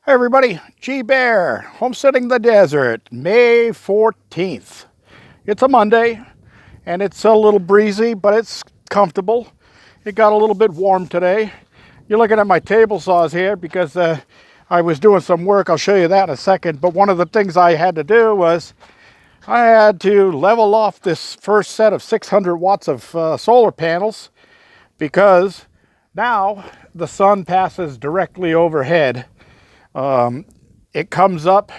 Hey everybody, G Bear, Homesteading the Desert, May 14th. It's a Monday, and it's a little breezy, but it's comfortable. It got a little bit warm today. You're looking at my table saws here because I was doing some work. I'll show you that in a second. But one of the things I had to do was I had to level off this first set of 600 watts of solar panels because now the sun passes directly overhead. It comes up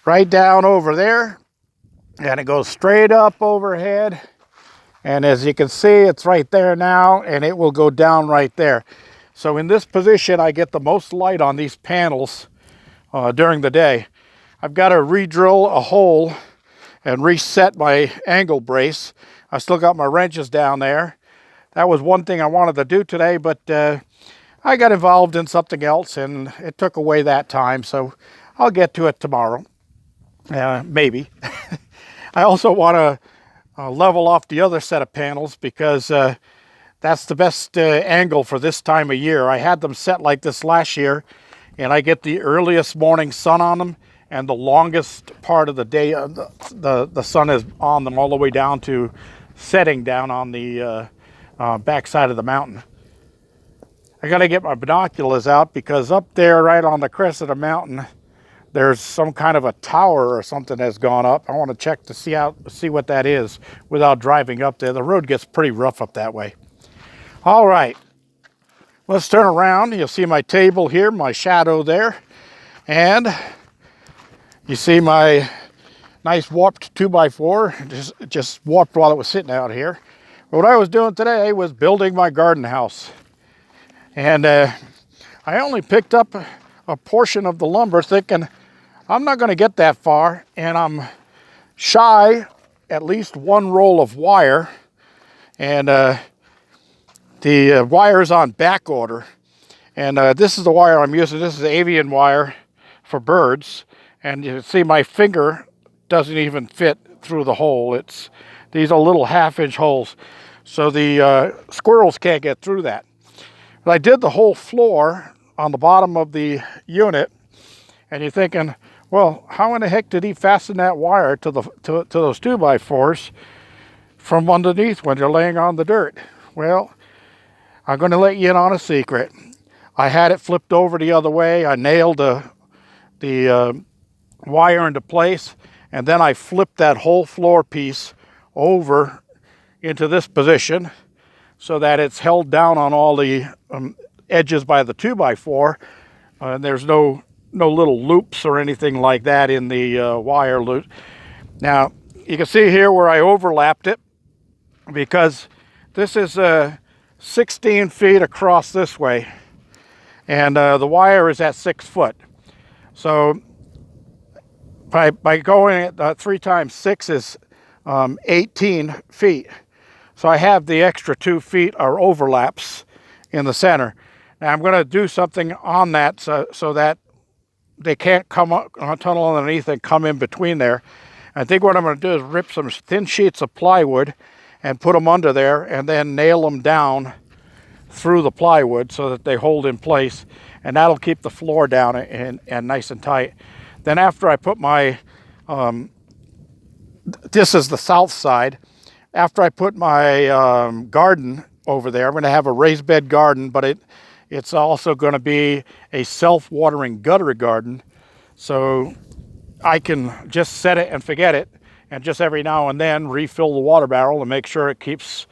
right down over there and it goes straight up overhead, and as you can see, it's right there now, and it will go down right there. So in this position I get the most light on these panels during the day. I've got to re-drill a hole and reset my angle brace. I still got my wrenches down there. That was one thing I wanted to do today, but I got involved in something else and it took away that time, so I'll get to it tomorrow, maybe. I also want to level off the other set of panels because that's the best angle for this time of year. I had them set like this last year, and I get the earliest morning sun on them and the longest part of the day the sun is on them all the way down to setting down on the back side of the mountain. I got to get my binoculars out because up there right on the crest of the mountain there's some kind of a tower or something that's gone up. I want to check to see what that is without driving up there. The road gets pretty rough up that way. All right, let's turn around. You'll see my table here, my shadow there, and you see my nice warped 2x4 just warped while it was sitting out here. What I was doing today was building my garden house. And I only picked up a portion of the lumber thinking I'm not going to get that far, and I'm shy at least one roll of wire, and the wire is on back order, and this is the wire I'm using. This is avian wire for birds, and you can see my finger doesn't even fit through the hole. These are little half-inch holes, so the squirrels can't get through that. But I did the whole floor on the bottom of the unit, and you're thinking, well, how in the heck did he fasten that wire to those 2x4s from underneath when you're laying on the dirt? Well, I'm going to let you in on a secret. I had it flipped over the other way. I nailed the wire into place, and then I flipped that whole floor piece over into this position so that it's held down on all the edges by the 2x4. There's no little loops or anything like that in the wire loop. Now, you can see here where I overlapped it because this is 16 feet across this way, and the wire is at 6 foot. So by going at 3 times 6 is 18 feet. So I have the extra 2 feet or overlaps in the center. Now I'm going to do something on that so that they can't come up, tunnel underneath and come in between there. I think what I'm going to do is rip some thin sheets of plywood and put them under there and then nail them down through the plywood so that they hold in place, and that'll keep the floor down and nice and tight. Then after I put my, this is the south side, after I put my garden over there, I'm going to have a raised bed garden, but it's also going to be a self-watering gutter garden, so I can just set it and forget it, and just every now and then refill the water barrel and make sure it keeps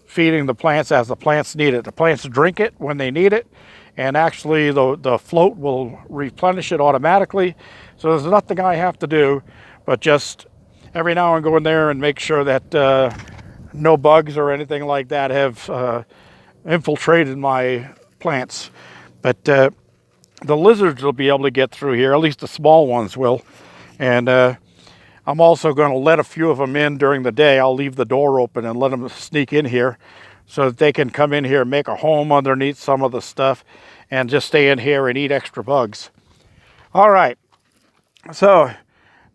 feeding the plants as the plants need it. The plants drink it when they need it, and actually the float will replenish it automatically, so there's nothing I have to do but just every now and go in there and make sure that no bugs or anything like that have infiltrated my plants. But the lizards will be able to get through here, at least the small ones will. And I'm also going to let a few of them in during the day. I'll leave the door open and let them sneak in here so that they can come in here and make a home underneath some of the stuff and just stay in here and eat extra bugs. All right, so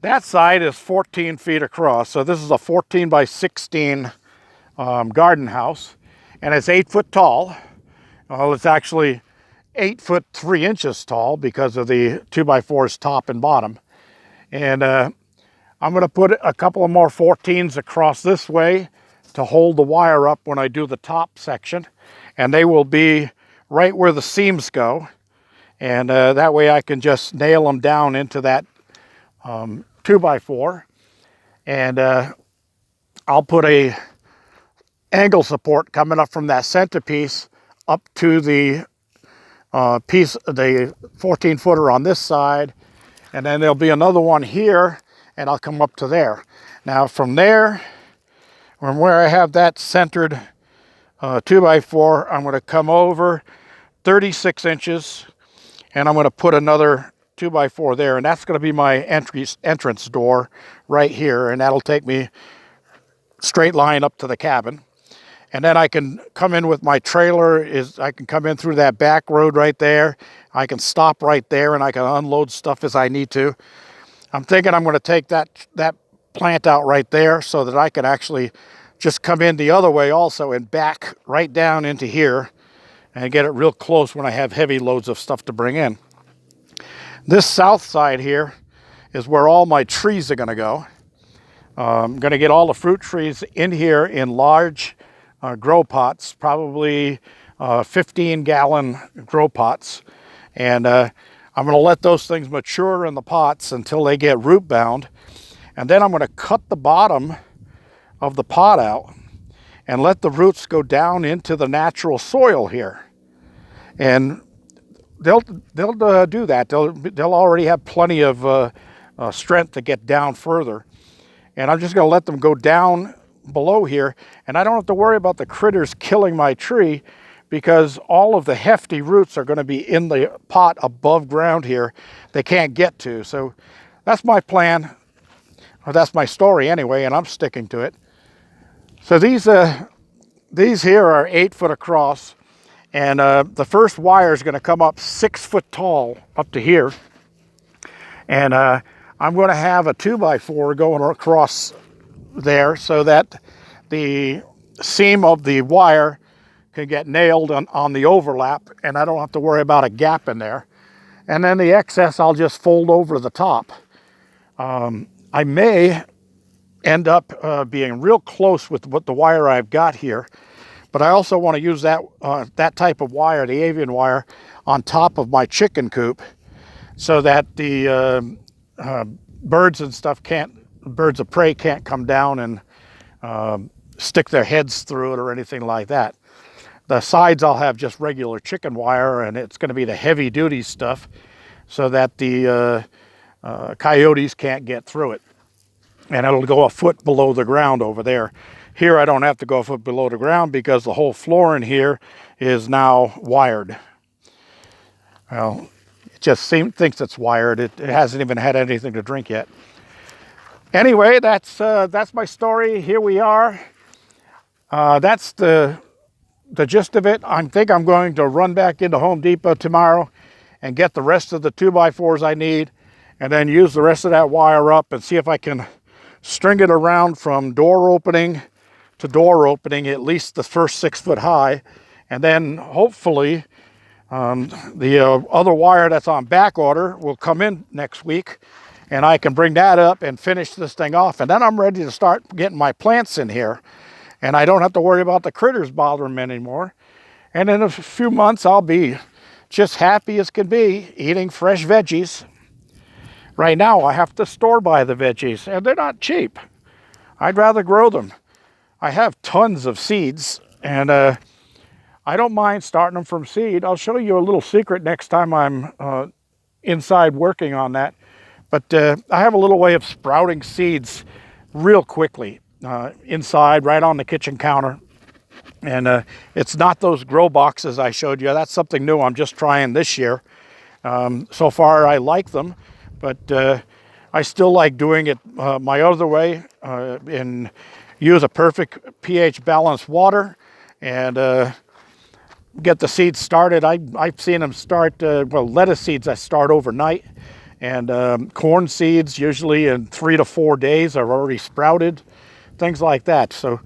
that side is 14 feet across. So this is a 14 by 16 garden house, and it's 8 foot tall. Well, it's actually 8'3" tall because of the 2x4's top and bottom. And I'm going to put a couple of more 14s across this way to hold the wire up when I do the top section. And they will be right where the seams go. And that way I can just nail them down into that 2x4. And I'll put a angle support coming up from that centerpiece up to the piece, the 14-footer on this side, and then there'll be another one here, and I'll come up to there. Now from there, from where I have that centered 2x4, I'm going to come over 36 inches, and I'm going to put another 2x4 there, and that's going to be my entrance door right here, and that'll take me straight line up to the cabin. And then I can come in with my trailer. I can come in through that back road right there. I can stop right there, and I can unload stuff as I need to. I'm thinking I'm going to take that plant out right there so that I can actually just come in the other way also and back right down into here and get it real close when I have heavy loads of stuff to bring in. This south side here is where all my trees are going to go. I'm going to get all the fruit trees in here in large grow pots, probably 15-gallon grow pots. And I'm going to let those things mature in the pots until they get root bound. And then I'm going to cut the bottom of the pot out and let the roots go down into the natural soil here. And they'll do that. They'll already have plenty of strength to get down further. And I'm just going to let them go down below here, and I don't have to worry about the critters killing my tree because all of the hefty roots are going to be in the pot above ground here they can't get to. So that's my plan, or that's my story anyway, and I'm sticking to it. So these here are 8 foot across, and the first wire is going to come up 6 foot tall up to here, and I'm going to have a 2x4 going across there so that the seam of the wire can get nailed on the overlap, and I don't have to worry about a gap in there. And then the excess I'll just fold over the top. I may end up being real close with what the wire I've got here, but I also want to use that type of wire, the avian wire, on top of my chicken coop so that the birds and stuff birds of prey can't come down and stick their heads through it or anything like that. The sides I'll have just regular chicken wire, and it's going to be the heavy duty stuff so that the coyotes can't get through it. And it'll go a foot below the ground over there. Here I don't have to go a foot below the ground because the whole floor in here is now wired. Well, it just thinks it's wired. It hasn't even had anything to drink yet. Anyway, that's my story. Here we are. That's the gist of it. I think I'm going to run back into Home Depot tomorrow and get the rest of the 2x4s I need, and then use the rest of that wire up and see if I can string it around from door opening to door opening, at least the first 6 foot high, and then hopefully the other wire that's on back order will come in next week, and I can bring that up and finish this thing off. And then I'm ready to start getting my plants in here. And I don't have to worry about the critters bothering me anymore. And in a few months, I'll be just happy as can be eating fresh veggies. Right now, I have to store-buy the veggies, and they're not cheap. I'd rather grow them. I have tons of seeds, and I don't mind starting them from seed. I'll show you a little secret next time I'm inside working on that. But I have a little way of sprouting seeds real quickly inside, right on the kitchen counter. And it's not those grow boxes I showed you. That's something new I'm just trying this year. So far, I like them, but I still like doing it my other way and use a perfect pH balanced water and get the seeds started. I've seen them start, well, lettuce seeds I start overnight. And corn seeds, usually in 3 to 4 days, are already sprouted, things like that. So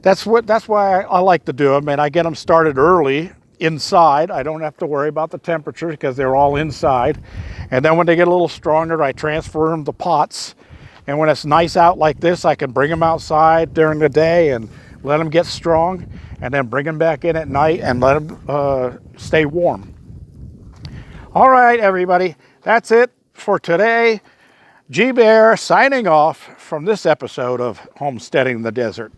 that's why I like to do them, and I get them started early inside. I don't have to worry about the temperature because they're all inside. And then when they get a little stronger, I transfer them to pots. And when it's nice out like this, I can bring them outside during the day and let them get strong, and then bring them back in at night and let them stay warm. All right, everybody, that's it for today. G Bear signing off from this episode of Homesteading the Desert.